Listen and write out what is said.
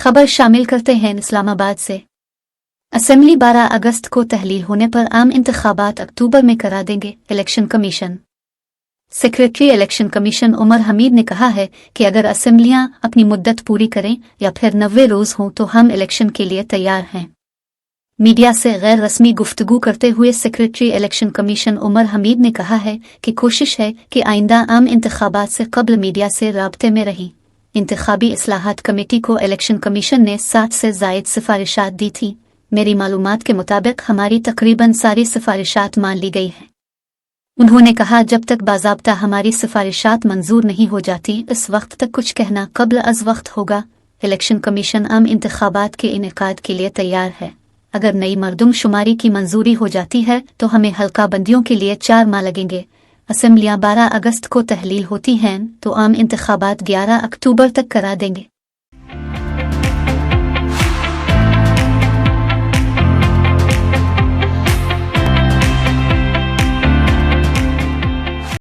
खबर शामिल करते हैं इस्लामाबाद से। असेंबली 12 अगस्त को तहलील होने पर आम इंतखाबात अक्टूबर में करा देंगे election commission. Secretary election commission Umar Hamid ने कहा है कि अगर असेंबलियां अपनी मुद्दत पूरी करें या फिर 90 रोज हों तो हम इलेक्शन के लिए तैयार हैं। मीडिया से गैर रस्मी गुफ्तगू करते हुए secretary election commission Umar Hamid ने कहा है कि कोशिश है कि आइंदा आम इंतखाबात से कबल मीडिया से राब्ते में रहीं। इंतखाबी इस्लाहात कमेटी को इलेक्शन कमीशन ने 60 से ज़ायद सिफारिशात दी थी। मेरी मालूमात के मुताबिक हमारी तकरीबन सारी सिफारिशात मान ली गई हैं। उन्होंने कहा, जब तक बाज़ाब्ता हमारी सिफारिशात मंजूर नहीं हो जाती इस वक्त तक कुछ कहना कब्ल अज़ वक्त होगा। इलेक्शन कमीशन आम इंतखाबात के इनेकाद के लिए तैयार है। अगर नई मरदमशुमारी की मंजूरी हो जाती है तो हमें हल्का बंदियों के लिए 4 माह लगेंगे। असेंबलियां 12 अगस्त को तहलील होती हैं तो आम इंतखाबात 11 अक्टूबर तक करा देंगे।